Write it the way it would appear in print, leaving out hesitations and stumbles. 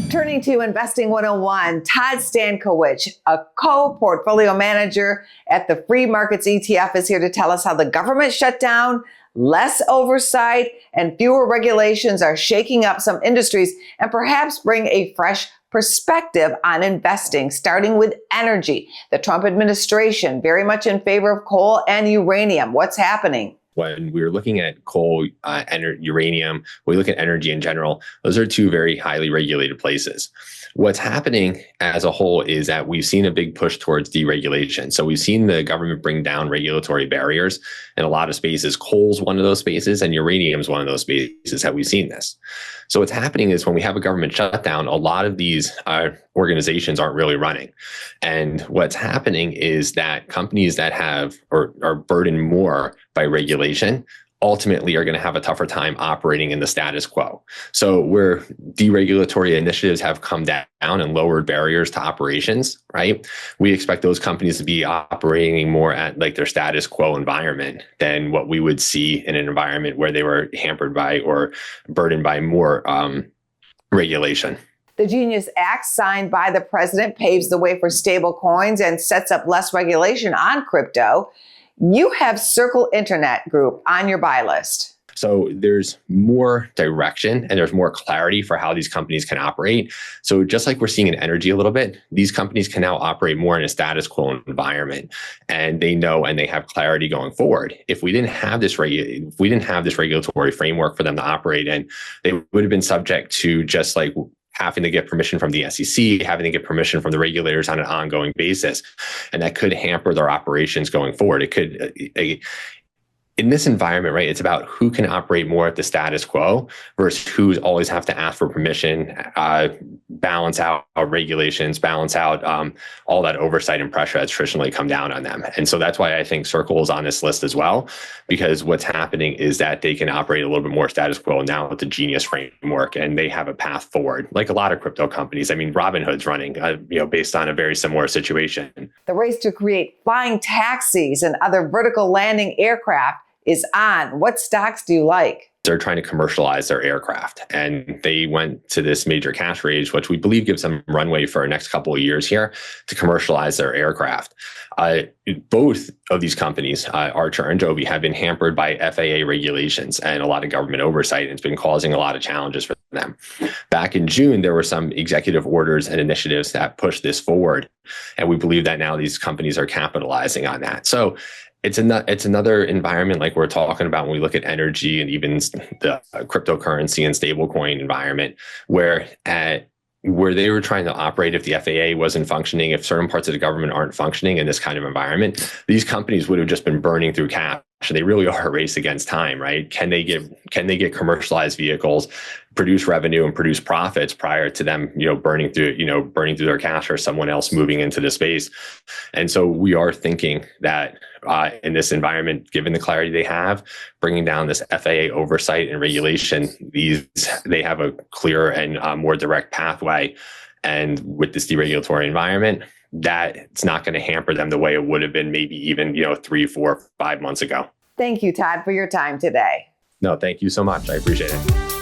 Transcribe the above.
Turning to Investing 101, Todd Stankiewicz, a co-portfolio manager at the Free Markets ETF, is here to tell us how the government shutdown, less oversight, and fewer regulations are shaking up some industries and perhaps bring a fresh perspective on investing, starting with energy. The Trump administration very much in favor of coal and uranium. What's happening? When we were looking at coal, uranium, we look at energy in general, those are two very highly regulated places. What's happening as a whole is that we've seen a big push towards deregulation. So we've seen the government bring down regulatory barriers in a lot of spaces. Coal's one of those spaces, and uranium is one of those spaces that we've seen this. So what's happening is when we have a government shutdown, a lot of these organizations aren't really running. And what's happening is that companies that have or are burdened more by regulation ultimately are going to have a tougher time operating in the status quo. So where deregulatory initiatives have come down and lowered barriers to operations, right? We expect those companies to be operating more at like their status quo environment than what we would see in an environment where they were hampered by or burdened by more regulation. The Genius Act signed by the president paves the way for stable coins and sets up less regulation on crypto. You have Circle Internet Group on your buy list. So there's more direction and there's more clarity for how these companies can operate. So just like we're seeing in energy a little bit, these companies can now operate more in a status quo environment, and they know and they have clarity going forward. If we didn't have this regulatory framework for them to operate in, they would have been subject to just like having to get permission from the SEC, having to get permission from the regulators on an ongoing basis. And that could hamper their operations going forward. It could, in this environment, right, it's about who can operate more at the status quo versus who's always have to ask for permission, balance out regulations, balance out all that oversight and pressure that's traditionally come down on them. And so that's why I think Circle is on this list as well, because what's happening is that they can operate a little bit more status quo now with the Genius framework, and they have a path forward, like a lot of crypto companies. I mean, Robinhood's running, based on a very similar situation. The race to create flying taxis and other vertical landing aircraft is on. What stocks do you like? They're trying to commercialize their aircraft, and they went to this major cash raise, which we believe gives them runway for the next couple of years here to commercialize their aircraft. Both of these companies, Archer and Joby, have been hampered by FAA regulations and a lot of government oversight, and it's been causing a lot of challenges for them. Back in June, there were some executive orders and initiatives that pushed this forward, and we believe that now these companies are capitalizing on that. So it's another environment like we're talking about when we look at energy and even the cryptocurrency and stablecoin environment, where they were trying to operate, if the FAA wasn't functioning, if certain parts of the government aren't functioning in this kind of environment, these companies would have just been burning through cash. They really are a race against time, right? Can they get commercialized vehicles, produce revenue and produce profits prior to them, burning through their cash or someone else moving into the space? And so we are thinking that in this environment, given the clarity they have, bringing down this FAA oversight and regulation, they have a clearer and more direct pathway. And with this deregulatory environment, that it's not going to hamper them the way it would have been maybe even 3, 4, 5 months ago. Thank you, Todd, for your time today. No, thank you so much. I appreciate it.